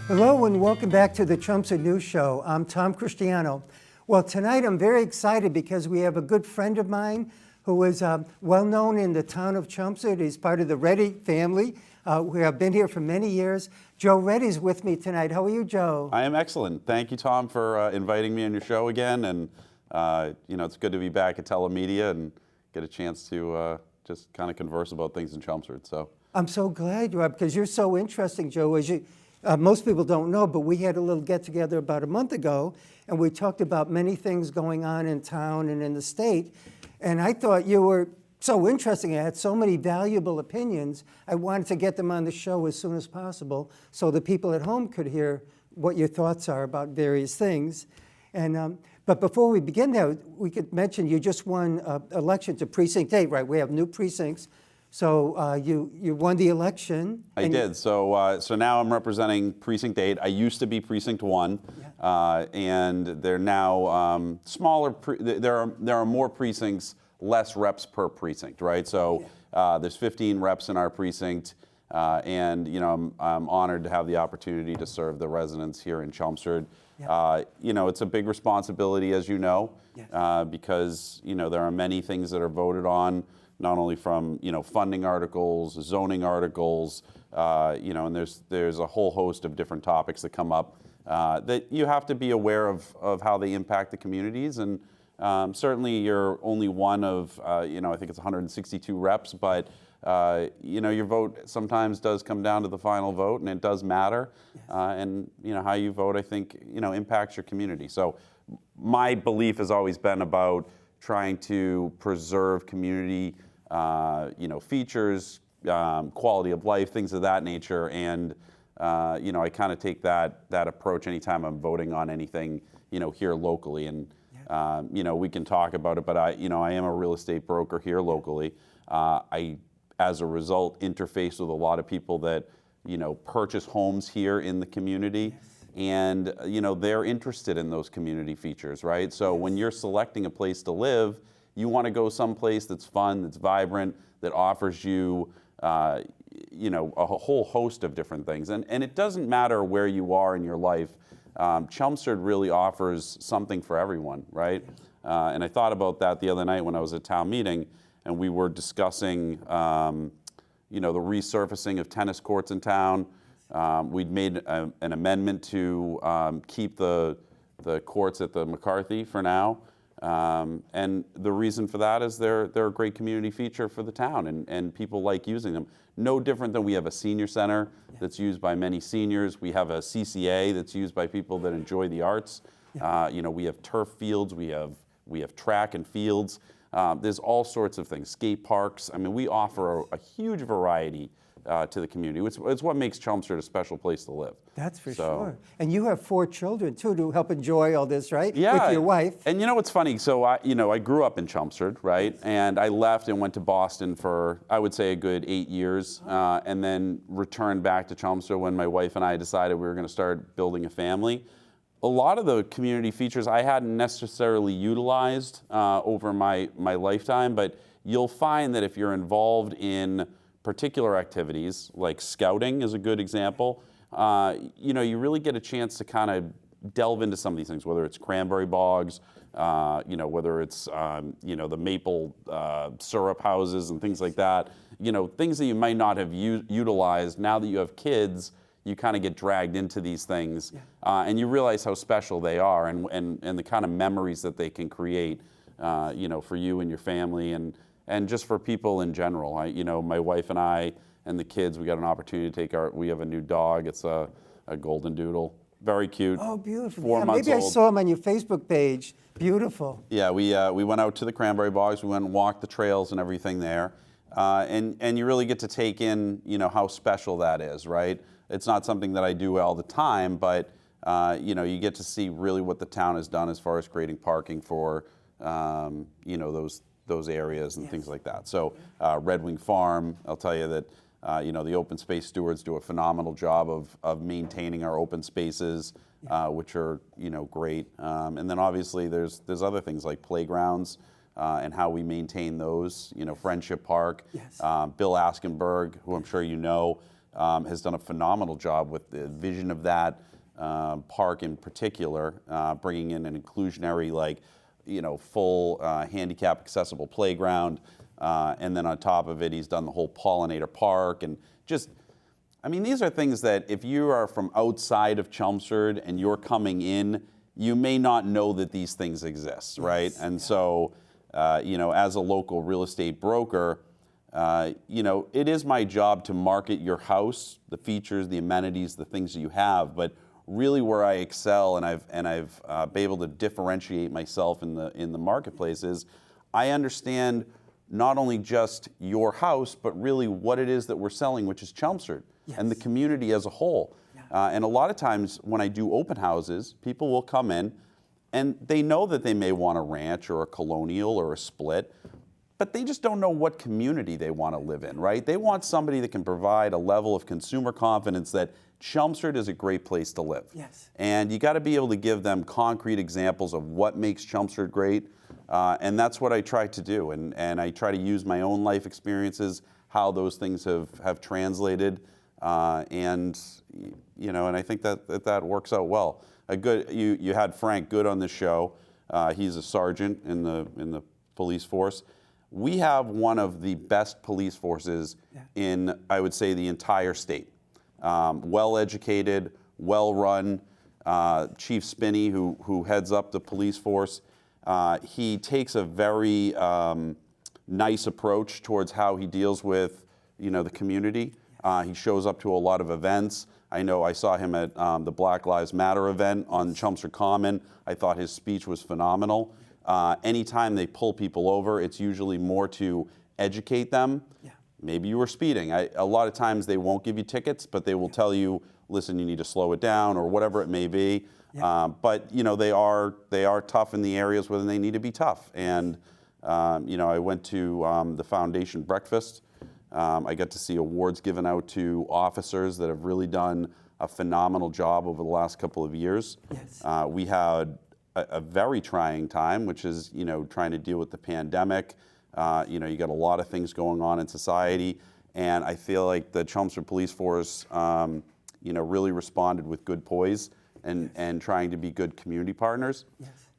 Hello and welcome back to the Chelmsford News Show. I'm Tom Christiano. Well, tonight I'm very excited because we have a good friend of mine who is well known in the town of Chelmsford. He's part of the Reddy family. We have been here for many years. Joe Reddy's with me tonight. How are you, Joe? I am excellent. Thank you, Tom, for inviting me on your show again. And it's good to be back at Telemedia and get a chance to just kind of converse about things in Chelmsford. So I'm so glad you are because you're so interesting, Joe. As you, most people don't know, but we had a little get-together about a month ago, and we talked about many things going on in town and in the state. And I thought you were so interesting. I had so many valuable opinions. I wanted to get them on the show as soon as possible so the people at home could hear what your thoughts are about various things. And but before we begin there, we could mention you just won election to Precinct 8, right? We have new precincts. So you won the election. I did. So now I'm representing Precinct 8. I used to be Precinct 1, and they're now smaller. There are more precincts, less reps per precinct, right? So there's 15 reps in our precinct, and I'm honored to have the opportunity to serve the residents here in Chelmsford. It's a big responsibility, as you know, because there are many things that are voted on, not only from funding articles, zoning articles, and there's a whole host of different topics that come up that you have to be aware of how they impact the communities. And certainly you're only one of I think it's 162 reps, but your vote sometimes does come down to the final vote, and it does matter. And how you vote, I think impacts your community. So my belief has always been about trying to preserve community features, quality of life, things of that nature. And, I kind of take that approach anytime I'm voting on anything, here locally. And, we can talk about it, but I am a real estate broker here locally. I, as a result, interface with a lot of people that, purchase homes here in the community. And, they're interested in those community features, right? So when you're selecting a place to live, you want to go someplace that's fun, that's vibrant, that offers you, a whole host of different things. And it doesn't matter where you are in your life. Chelmsford really offers something for everyone, right? And I thought about that the other night when I was at town meeting, and we were discussing, the resurfacing of tennis courts in town. We'd made an amendment to keep the courts at the McCarthy for now. And the reason for that is they're a great community feature for the town, and people like using them. No different than we have a senior center that's used by many seniors. We have a CCA that's used by people that enjoy the arts. We have turf fields. We have track and fields. There's all sorts of things. Skate parks. I mean, we offer a huge variety to the community. It's what makes Chelmsford a special place to live. That's for sure. And you have 4 children too to help enjoy all this, right? Yeah. With your wife. And what's funny? So I grew up in Chelmsford, right? And I left and went to Boston for, I would say, a good 8 years, and then returned back to Chelmsford when my wife and I decided we were going to start building a family. A lot of the community features I hadn't necessarily utilized over my lifetime, but you'll find that if you're involved in particular activities, like scouting is a good example, you really get a chance to kind of delve into some of these things, whether it's cranberry bogs, whether it's, the maple syrup houses and things like that, things that you might not have utilized. Now that you have kids, you kind of get dragged into these things, and you realize how special they are and the kind of memories that they can create, for you and your family and just for people in general. My wife and I and the kids, we got an opportunity to we have a new dog. It's a golden doodle. Very cute. Oh, beautiful. 4 months maybe old. I saw him on your Facebook page. Beautiful. Yeah, we went out to the cranberry bogs. We went and walked the trails and everything there. And you really get to take in, how special that is, right? It's not something that I do all the time, but, you get to see really what the town has done as far as creating parking for, those areas and things like that. So Red Wing Farm, I'll tell you that, the open space stewards do a phenomenal job of maintaining our open spaces, which are, great. And then obviously there's other things like playgrounds and how we maintain those, Friendship Park. Bill Askenberg, who I'm sure you know, has done a phenomenal job with the vision of that park in particular, bringing in an inclusionary, like, full handicap accessible playground. And then on top of it, he's done the whole pollinator park and just, I mean, these are things that if you are from outside of Chelmsford and you're coming in, you may not know that these things exist, right? And so, as a local real estate broker, it is my job to market your house, the features, the amenities, the things that you have. But really, where I excel and I've been able to differentiate myself in the marketplace is I understand not only just your house, but really what it is that we're selling, which is Chelmsford and the community as a whole. And a lot of times when I do open houses, people will come in and they know that they may want a ranch or a colonial or a split, but they just don't know what community they want to live in, right? They want somebody that can provide a level of consumer confidence that Chelmsford is a great place to live. Yes. And you got to be able to give them concrete examples of what makes Chelmsford great. And that's what I try to do. And I try to use my own life experiences, how those things have translated. And I think that works out well. You had Frank Good on the show. He's a sergeant in the police force. We have one of the best police forces in, I would say, the entire state. Well-educated, well-run. Chief Spinney, who heads up the police force, he takes a very nice approach towards how he deals with, the community. He shows up to a lot of events. I know I saw him at the Black Lives Matter event on Chelmsford Common. I thought his speech was phenomenal. Anytime they pull people over, it's usually more to educate them. Maybe you were speeding. A lot of times they won't give you tickets, but they will tell you, listen, you need to slow it down or whatever it may be. But they are tough in the areas where they need to be tough. And I went to the foundation breakfast. I got to see awards given out to officers that have really done a phenomenal job over the last couple of years. We had a very trying time, which is trying to deal with the pandemic. You got a lot of things going on in society, and I feel like the Chelmsford Police Force, really responded with good poise and trying to be good community partners.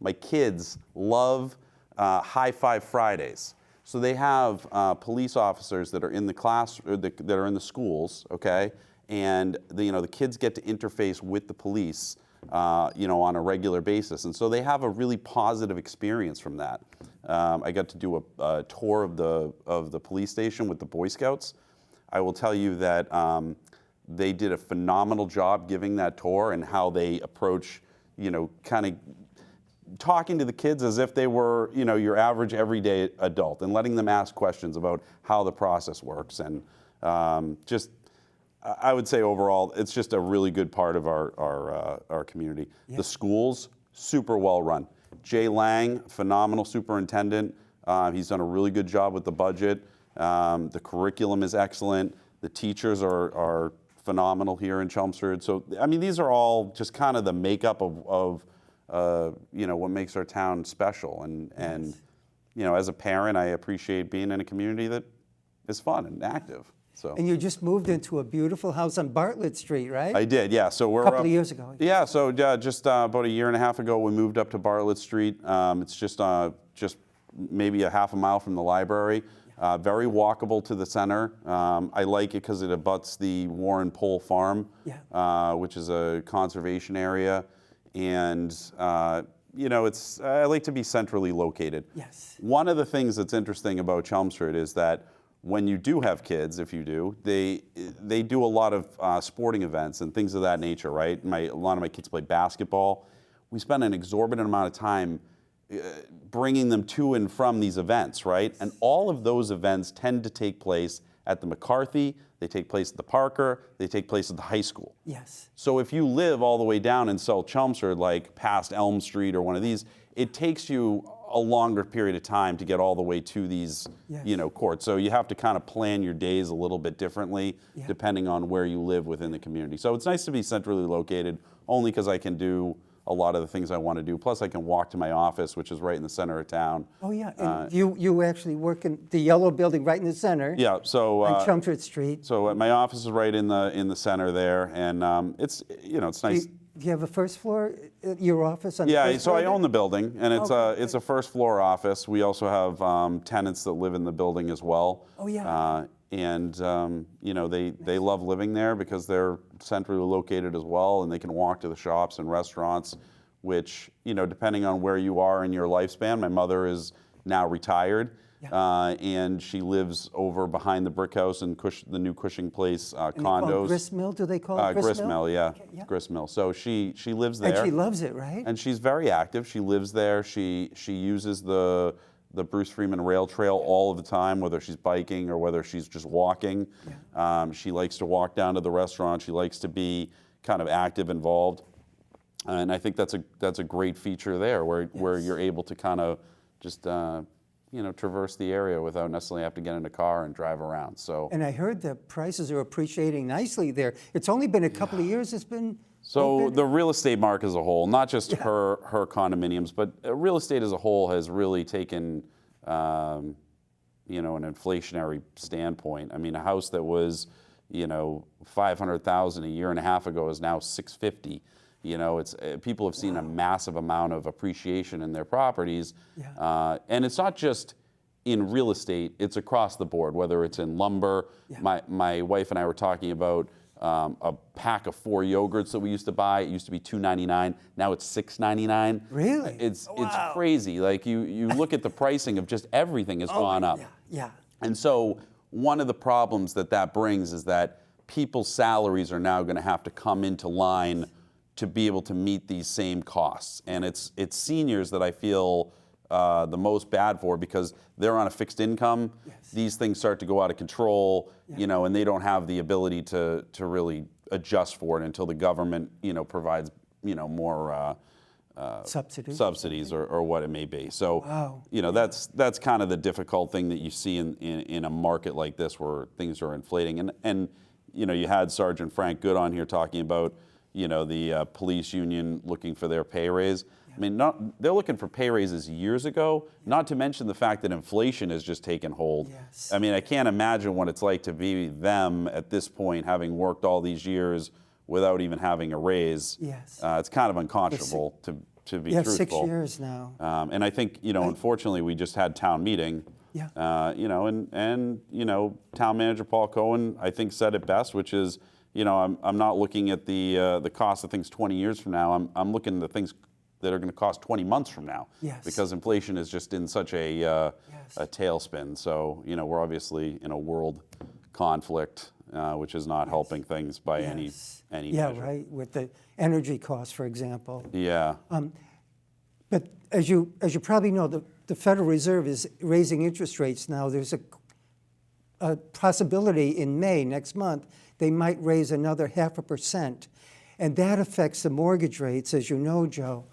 My kids love High Five Fridays, so they have police officers that are in the class, or that are in the schools, okay, and the kids get to interface with the police, on a regular basis, and so they have a really positive experience from that. I got to do a tour of the police station with the Boy Scouts. I will tell you that they did a phenomenal job giving that tour and how they approach, kind of talking to the kids as if they were, your average everyday adult and letting them ask questions about how the process works. And I would say overall, it's just a really good part of our community. The schools, super well run. Jay Lang, phenomenal superintendent. He's done a really good job with the budget. The curriculum is excellent. The teachers are phenomenal here in Chelmsford. So, I mean, these are all just kind of the makeup of what makes our town special. And as a parent, I appreciate being in a community that is fun and active. So. And you just moved into a beautiful house on Bartlett Street, right? I did, yeah. So we're a couple of years ago. Yeah, so just about a year and a half ago, we moved up to Bartlett Street. It's just maybe a half a mile from the library. Very walkable to the center. I like it because it abuts the Warren Pole Farm, which is a conservation area, and I like to be centrally located. One of the things that's interesting about Chelmsford is that when you do have kids, if you do, they do a lot of sporting events and things of that nature, right? A lot of my kids play basketball. We spend an exorbitant amount of time bringing them to and from these events, right? And all of those events tend to take place at the McCarthy, they take place at the Parker, they take place at the high school. So if you live all the way down in South Chelmsford, like past Elm Street or one of these, it takes you a longer period of time to get all the way to these, courts. So you have to kind of plan your days a little bit differently depending on where you live within the community. So it's nice to be centrally located, only because I can do a lot of the things I want to do. Plus, I can walk to my office, which is right in the center of town. Oh, yeah, and you actually work in the yellow building right in the center. Yeah, so on Chelmsford Street. So my office is right in the center there, and it's it's nice. Do you have a first floor, your office on the Yeah, first so floor I own the building, and it's Okay, a first floor office. We also have tenants that live in the building as well. Oh, yeah. And they love living there because they're centrally located as well, and they can walk to the shops and restaurants, which depending on where you are in your lifespan. My mother is now retired. Yeah. And she lives over behind the brick house and the new Cushing Place And they call it condos. Gristmill, do they call it Gristmill? Gristmill, yeah. Okay, yeah. Gristmill. So she lives there. And she loves it, right? And she's very active. She lives there. She uses the Bruce Freeman Rail Trail all of the time, whether she's biking or whether she's just walking. Yeah. She likes to walk down to the restaurant. She likes to be kind of active, involved. And I think that's a great feature there, where you're able to kind of just traverse the area without necessarily have to get in a car and drive around. So. And I heard the prices are appreciating nicely there. It's only been a couple of years it's been. So the real estate market as a whole, not just her condominiums, but real estate as a whole has really taken, an inflationary standpoint. I mean, a house that was, $500,000 a year and a half ago is now $650,000. It's people have seen a massive amount of appreciation in their properties, and it's not just in real estate; it's across the board. Whether it's in lumber, my wife and I were talking about a pack of 4 yogurts that we used to buy. It used to be $2.99. Now it's $6.99. Really? It's crazy. Like you look at the pricing of just everything has gone up. Yeah. And so one of the problems that brings is that people's salaries are now going to have to come into line to be able to meet these same costs. And it's seniors that I feel the most bad for, because they're on a fixed income. Yes. These things start to go out of control, and they don't have the ability to really adjust for it until the government, provides, more subsidies or what it may be. So, that's kind of the difficult thing that you see in a market like this where things are inflating. And you had Sergeant Frank Good on here talking about, the police union looking for their pay raise. I mean, they're looking for pay raises years ago, not to mention the fact that inflation has just taken hold. Yes. I mean, I can't imagine what it's like to be them at this point, having worked all these years without even having a raise. Yes. It's kind of unconscionable to be truthful. 6 years now. And I think, unfortunately, we just had town meeting. Yeah. And town manager Paul Cohen, I think, said it best, which is, I'm not looking at the cost of things 20 years from now. I'm looking at the things that are going to cost 20 months from now. Yes. Because inflation is just in such a tailspin. So, we're obviously in a world conflict, which is not helping things by any measure. Right, with the energy costs, for example. Yeah. But as you probably know, the Federal Reserve is raising interest rates now. There's a possibility in May, next month, they might raise another 0.5%. And that affects the mortgage rates, as you know, Joe.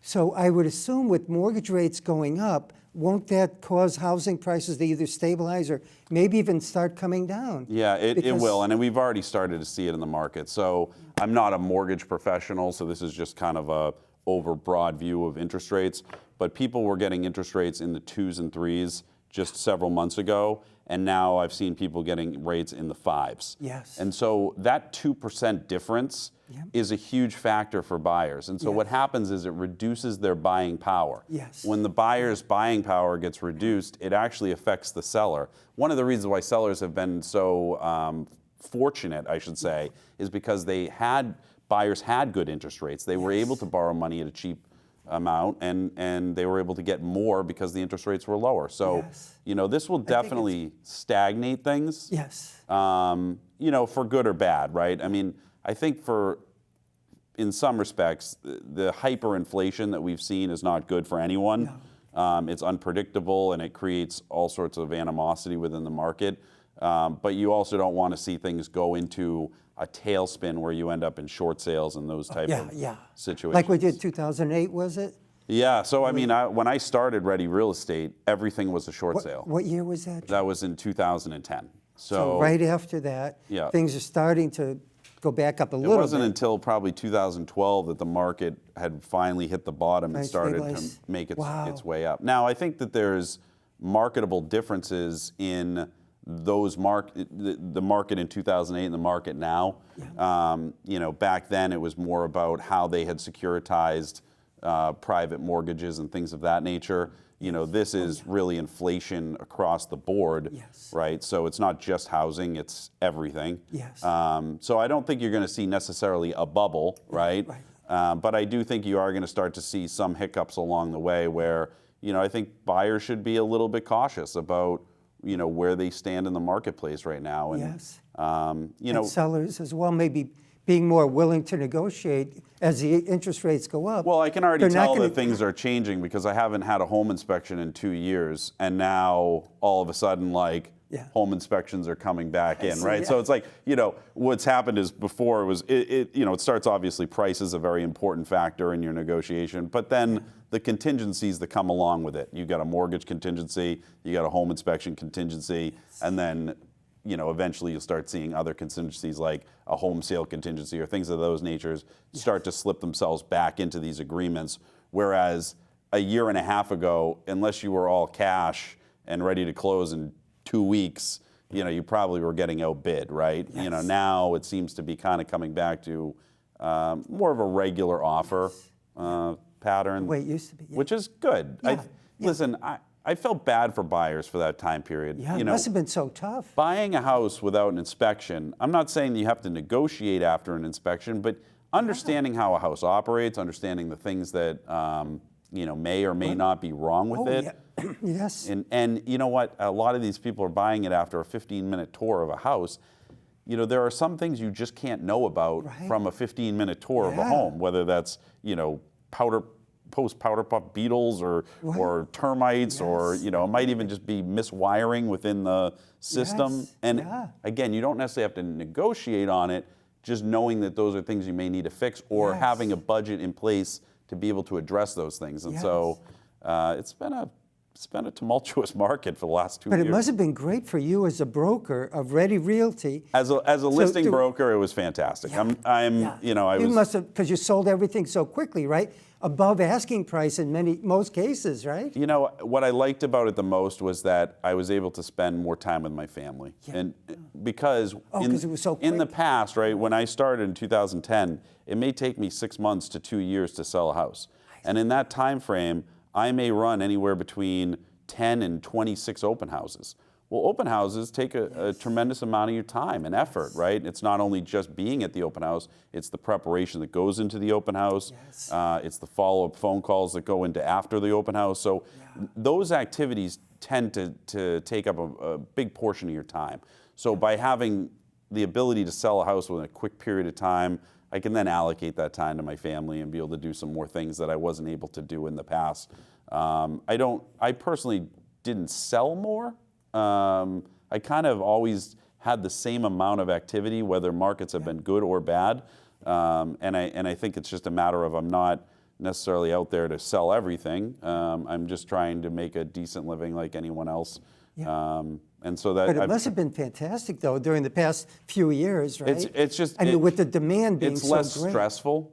So I would assume with mortgage rates going up, won't that cause housing prices to either stabilize or maybe even start coming down? Yeah, it will, and we've already started to see it in the market. So I'm not a mortgage professional, so this is just kind of a overbroad view of interest rates. But people were getting interest rates in the 2s and 3s just several months ago, and now I've seen people getting rates in the 5s. Yes. And so that 2% difference is a huge factor for buyers. And so what happens is it reduces their buying power. Yes. When the buyer's buying power gets reduced, it actually affects the seller. One of the reasons why sellers have been so fortunate, I should say, is because buyers had good interest rates. They were able to borrow money at a cheap amount, and they were able to get more because the interest rates were lower. So, this will definitely stagnate things. Yes. For good or bad, right? I mean, I think in some respects, the hyperinflation that we've seen is not good for anyone. No. It's unpredictable, and it creates all sorts of animosity within the market. But you also don't want to see things go into a tailspin where you end up in short sales and those type of situations. Like we did 2008, was it? Yeah, so I mean, when I started Ready Real Estate, everything was a short sale. What year was that? That was in 2010. So right after that, things are starting to go back up a It little wasn't bit. until probably 2012 that the market had finally hit the bottom and Right, started to stabilized. make Wow. its way up. Now, I think that there's marketable differences in those the market in 2008 and the market now. You know, back then it was more about how they had securitized private mortgages and things of that nature. You know, this is really inflation across the board, Yes. right? So it's not just housing, it's everything. Yes. So I don't think you're going to see necessarily a bubble, right? Right. But I do think you are going to start to see some hiccups along the way where, you know, I think buyers should be a little bit cautious about, you know, where they stand in the marketplace right now. And, Yes. you know, And sellers as well, maybe being more willing to negotiate as the interest rates go up. well, I can already They're not tell gonna- that things are changing because I haven't had a home inspection in 2 years, and now all of a sudden, like, Yeah. home inspections are coming back in, see, right? yeah. So it's like, you know, what's happened is before it was, you know, it starts obviously price is a very important factor in your negotiation, but then the contingencies that come along with it. You got a mortgage contingency, you got a home inspection contingency, and then, you know, eventually you'll start seeing other contingencies like a home sale contingency or things of those natures start to slip themselves back into these agreements. Whereas a year and a half ago, unless you were all cash and ready to close in 2 weeks, you know, you probably were getting outbid, right? You know, Yes. now it seems to be kind of coming back to more of a regular offer pattern, The way it used to be, yeah. which is good. Yeah, Listen, I felt bad for buyers for that time period. Yeah, you it know, must have been so tough. buying a house without an inspection, I'm not saying that you have to negotiate after an inspection, but understanding how a house operates, understanding the things that you know, may or may not be wrong with Oh, it. yeah. Yes. And you know what? A lot of these people are buying it after a 15-minute tour of a house. You know, there are some things you just can't know about Right. from a 15-minute tour of a Yeah. home, whether that's, you know, post-powder puff beetles or termites or, you know, it might even just be miswiring within the system. Yes. And Yeah. again, you don't necessarily have to negotiate on it, just knowing that those are things you may need to fix or Yes. having a budget in place to be able to address those things. And so it's been a tumultuous market for the last 2 But years. it must have been great for you as a broker of Ready Realty. As a listing do- broker, it was fantastic. Yeah. You know, I You was. must have, because you sold everything so quickly, right? Above asking price in most cases, right? You know, what I liked about it the most was that I was able to spend more time with my family. And because Oh, 'cause it was so in the quick. past, right, when I started in 2010, it may take me 6 months to 2 years to sell a house. And in that time frame, I may run anywhere between 10 and 26 open houses. Well, open houses take a tremendous amount of your time and effort, right? It's not only just being at the open house, it's the preparation that goes into the open house. Yes. It's the follow-up phone calls that go into after the open house. So those activities tend to take up a big portion of your time. So by having the ability to sell a house within a quick period of time, I can then allocate that time to my family and be able to do some more things that I wasn't able to do in the past. I personally didn't sell more. I kind of always had the same amount of activity, whether markets have been good or bad. And I think it's just a matter of I'm not necessarily out there to sell everything. I'm just trying to make a decent living like anyone else. And so that But it must have been fantastic, though, during the past few years, right? it's just I mean, with the demand being it's so less great. stressful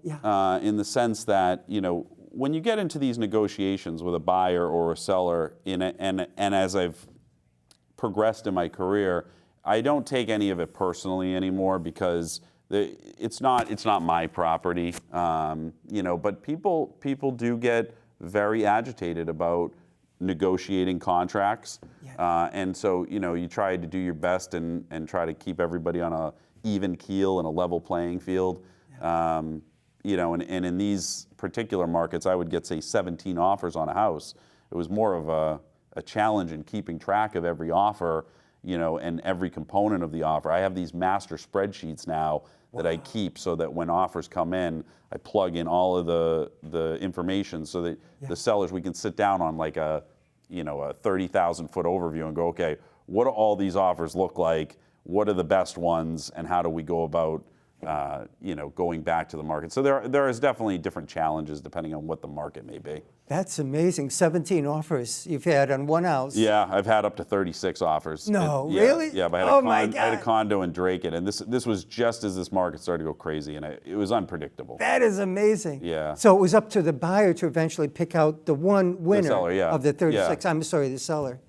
in the sense that, you know, when you get into these negotiations with a buyer or a seller, and as I've progressed in my career, I don't take any of it personally anymore because it's not my property, you know. But people do get very agitated about negotiating contracts, and so, you know, you try to do your best and try to keep everybody on a even keel and a level playing field. You know, and in these particular markets, I would get, say, 17 offers on a house. It was more of a challenge in keeping track of every offer, you know, and every component of the offer. I have these master spreadsheets now that I keep so that when offers come in, I plug in all of the information so that the sellers, we can sit down on like a 30,000 foot overview and go, okay, what do all these offers look like? What are the best ones, and how do we go about going back to the market. So there is definitely different challenges depending on what the market may be. That's amazing. 17 offers you've had on one house. Yeah, I've had up to 36 offers. No, Yeah, really? Yeah, but My I had a God. condo in Drake, and this was just as this market started to go crazy, and it was unpredictable. That is amazing. Yeah. So it was up to the buyer to eventually pick out the one winner seller, yeah. of the 36. Yeah. I'm sorry, the seller.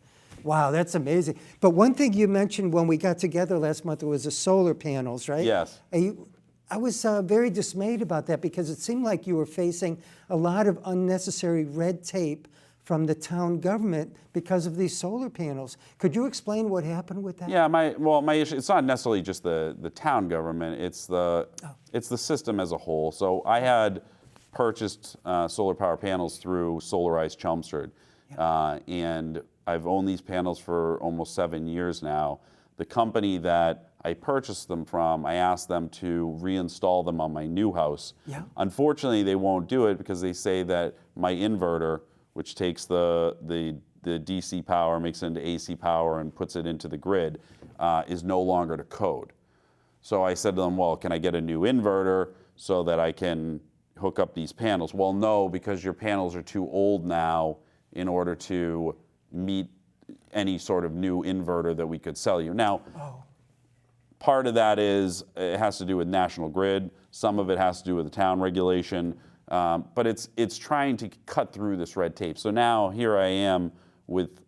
Wow, that's amazing. But one thing you mentioned when we got together last month was the solar panels, right? Yes. And I was very dismayed about that because it seemed like you were facing a lot of unnecessary red tape from the town government because of these solar panels. Could you explain what happened with that? Yeah, my issue, it's not necessarily just the town government, it's the system as a whole. So I had purchased solar power panels through Solarize Chelmsford, and I've owned these panels for almost 7 years now. The company that I purchased them from, I asked them to reinstall them on my new house. Yeah. Unfortunately, they won't do it because they say that my inverter, which takes the DC power, makes it into AC power, and puts it into the grid, is no longer to code. So I said to them, well, can I get a new inverter so that I can hook up these panels? Well, no, because your panels are too old now in order to meet any sort of new inverter that we could sell you. Now, part of that is it has to do with National Grid. Some of it has to do with the town regulation. But it's trying to cut through this red tape. So now here I am with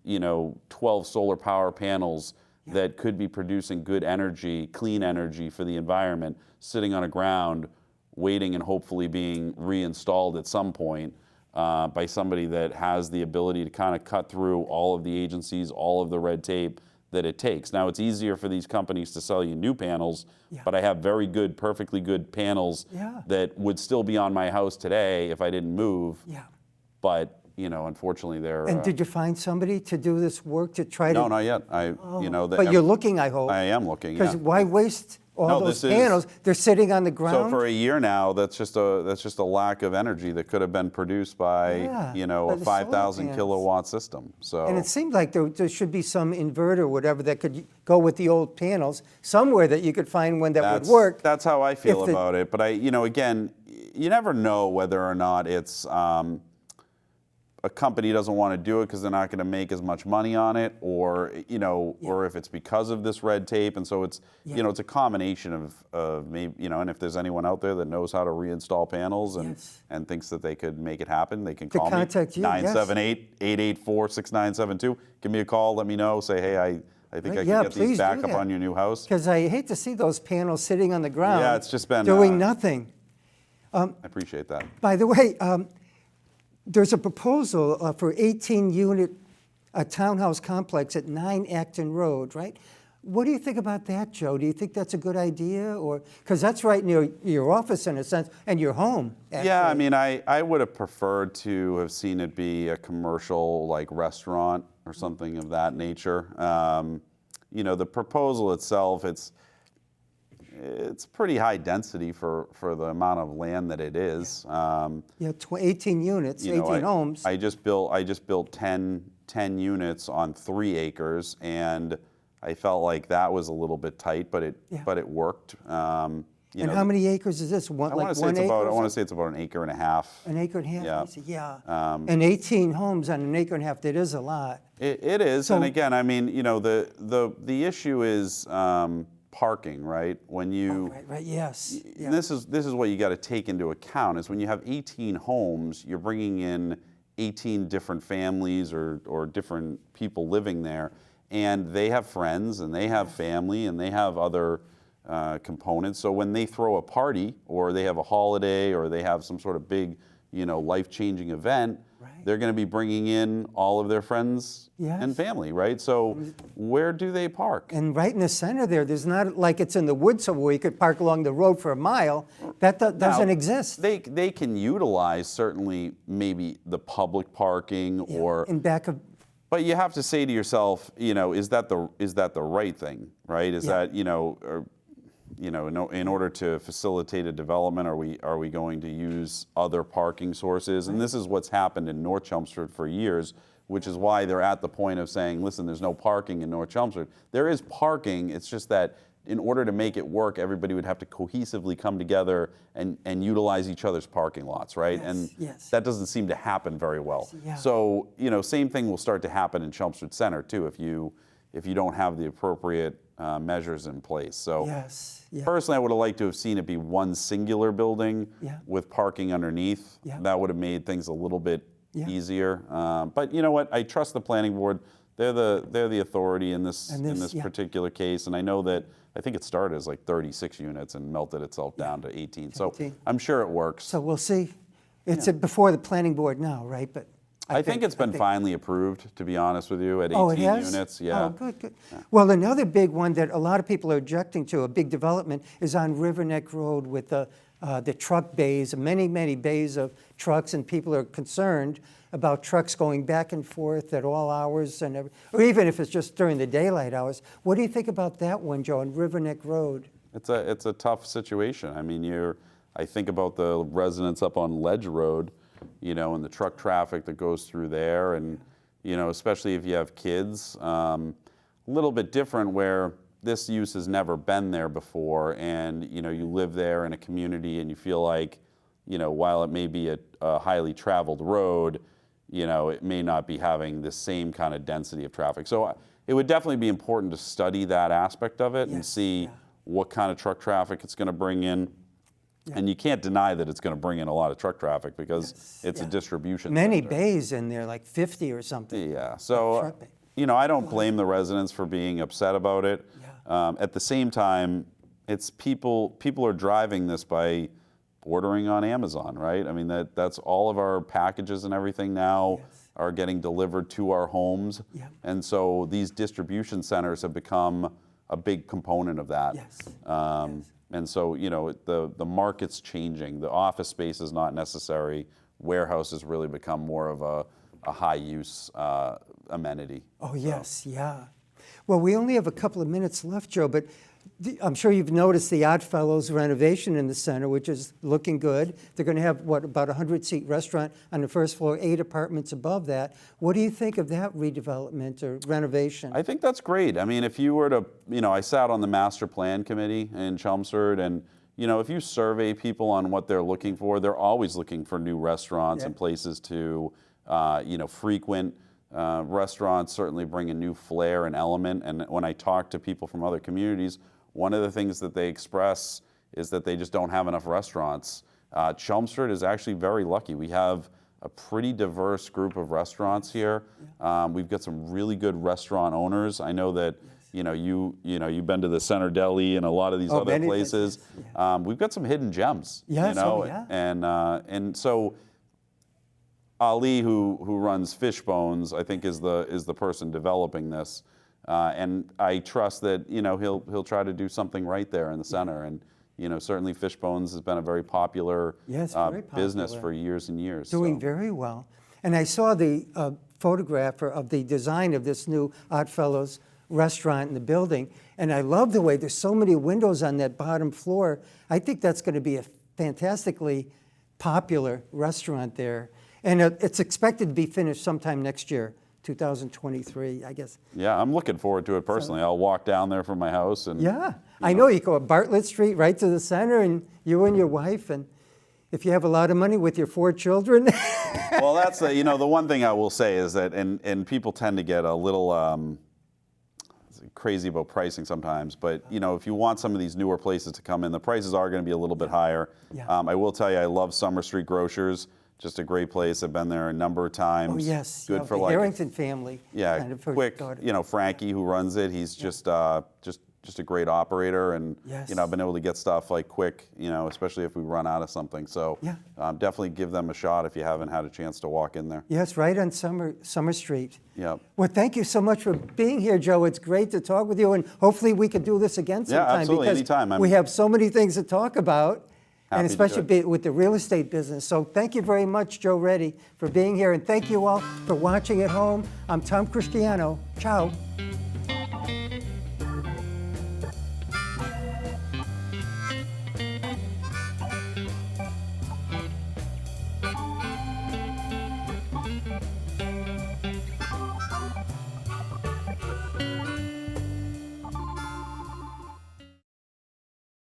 12 solar power panels that could be producing good energy, clean energy for the environment, sitting on a ground, waiting and hopefully being reinstalled at some point by somebody that has the ability to kind of cut through all of the agencies, all of the red tape that it takes. Now, it's easier for these companies to sell you new panels, but I have very good, perfectly good panels that would still be on my house today if I didn't move. Yeah. But, unfortunately, they're... And did you find somebody to do this work to try to... No, not yet. But you're looking, I hope. I am looking, Because yeah. why waste all those panels? They're sitting on the ground. So for a year now, that's just a lack of energy that could have been produced by, by a the 5,000 solar kilowatt system. So And it seemed like there should be some inverter or whatever that could go with the old panels, somewhere that you could find one that would work. That's how I feel about it. But again, you never know whether or not it's a company doesn't want to do it because they're not going to make as much money on it, or or if it's because of this red tape. And so it's it's a combination of maybe and if there's anyone out there that knows how to reinstall panels and thinks that they could make it happen, they can call me contact you, 978-884-6972. Give me a call. Let me know. Say, hey, I think I can get these back up on your new house. Because I hate to see those panels sitting on the ground. Yeah, it's just been doing nothing. I appreciate that. By the way, there's a proposal for 18-unit townhouse complex at 9 Acton Road, right? What do you think about that, Joe? Do you think that's a good idea, or because that's right near your office in a sense and your home? Actually. Yeah, I mean, I would have preferred to have seen it be a commercial like restaurant or something of that nature. The proposal itself, it's pretty high density for the amount of land that it is. 18 units, 18 homes. I just built 10 units on 3 acres, and I felt like that was a little bit tight, but it worked. And how many acres is this? I want to say it's about an acre and a half. An acre and a half. Yeah. And 18 homes on an acre and a half. That is a lot. It is, So, and again, I mean, the issue is parking, right? When you right, yes. And this is what you got to take into account is when you have 18 homes, you're bringing in 18 different families or different people living there, and they have friends and they have family and they have other components. So when they throw a party or they have a holiday or they have some sort of big, life-changing event, they're going to be bringing in all of their friends and family, right? So where do they park? And right in the center there's not like it's in the woods somewhere you could park along the road for a mile. That doesn't exist. They can utilize certainly maybe the public parking or in back of. But you have to say to yourself, is that the right thing, right? Is that in order to facilitate a development, are we going to use other parking sources? And this is what's happened in North Chelmsford for years, which is why they're at the point of saying, listen, there's no parking in North Chelmsford. There is parking, it's just that in order to make it work, everybody would have to cohesively come together and utilize each other's parking lots, right? Yes, And yes. that doesn't seem to happen very well. Yeah. So, same thing will start to happen in Chelmsford Center too if you don't have the appropriate measures in place. So Yes. Yeah. personally, I would have liked to have seen it be one singular building Yeah. with parking underneath. Yeah. That would have made things a little bit Yeah. easier. But you know what? I trust the planning board. They're the authority in this And this, yeah. particular case, and I know that I think it started as like 36 units and melted itself down to 18. So 18. I'm sure it works. So we'll see. It's before the planning board now, right? But I think it's been finally approved, to be honest with you, at 18 Oh, it has? units. Yeah. Oh, good, good. Well, another big one that a lot of people are objecting to, a big development, is on River Neck Road with the truck bays, many, many bays of trucks, and people are concerned about trucks going back and forth at all hours, or even if it's just during the daylight hours. What do you think about that one, Joe, on River Neck Road? It's a tough situation. I mean, I think about the residents up on Ledge Road, and the truck traffic that goes through there, and especially if you have kids. A little bit different where this use has never been there before, and you live there in a community, and you feel like, while it may be a highly traveled road, it may not be having the same kind of density of traffic. So it would definitely be important to study that aspect of it and Yes, see yeah. what kind of truck traffic it's going to bring in. And you can't deny that it's going to bring in a lot of truck traffic because it's a distribution Many center. bays in there, like 50 or something. Yeah, so, truck bay. I don't blame the residents for being upset about it. Yeah. At the same time, it's people are driving this by ordering on Amazon, right? I mean, that's all of our packages and everything now are getting delivered to our homes. Yeah. And so these distribution centers have become a big component of that. Yes. And so, the market's changing. The office space is not necessary. Warehouse has really become more of a high-use amenity. Oh, yes, yeah. Well, we only have a couple of minutes left, Joe, but I'm sure you've noticed the Oddfellows renovation in the center, which is looking good. They're going to have, about a 100-seat restaurant on the first floor, 8 apartments above that. What do you think of that redevelopment or renovation? I think that's great. I mean, if you were to, I sat on the master plan committee in Chelmsford, and, if you survey people on what they're looking for, they're always looking for new restaurants and places to, frequent. Restaurants certainly bring a new flair and element. And when I talk to people from other communities, one of the things that they express is that they just don't have enough restaurants. Chelmsford is actually very lucky. We have a pretty diverse group of restaurants here. We've got some really good restaurant owners. I know that you've been to the Center Deli and a lot of these other many places. places, We've got some hidden gems. Yes, yeah. And so Ali, who runs Fishbones, I think is the person developing this. And I trust that he'll try to do something right there in the center, and certainly Fishbones has been a very popular, very business popular. for years and years. Doing so. very well. And I saw the photograph of the design of this new Oddfellows restaurant in the building, and I love the way there's so many windows on that bottom floor. I think that's going to be a fantastically popular restaurant there. And it's expected to be finished sometime next year, 2023, I guess. Yeah, I'm looking forward to it personally. I'll walk down there from my house and. Yeah, I know you go up Bartlett Street right to the center, and you and your wife, and if you have a lot of money with your 4 children. Well, that's the one thing I will say is that, and people tend to get a little crazy about pricing sometimes, but if you want some of these newer places to come in, the prices are going to be a little bit higher. Yeah. I will tell you, I love Summer Street Grocers. Just a great place. I've been there a number of times. Oh, yes. Good yeah, for the like Harrington family. yeah, kind of her quick. daughter. Frankie who runs it. He's just a great operator, and Yes. I've been able to get stuff like quick. Especially if we run out of something. So Yeah. definitely give them a shot if you haven't had a chance to walk in there. Yes, right on Summer Street. Yep. Well, thank you so much for being here, Joe. It's great to talk with you, and hopefully we can do this again sometime. absolutely, because anytime. we have so many things to talk about, and Happy to do especially it. with the real estate business. So thank you very much, Joe Reddy, for being here, and thank you all for watching at home. I'm Tom Christiano. Ciao.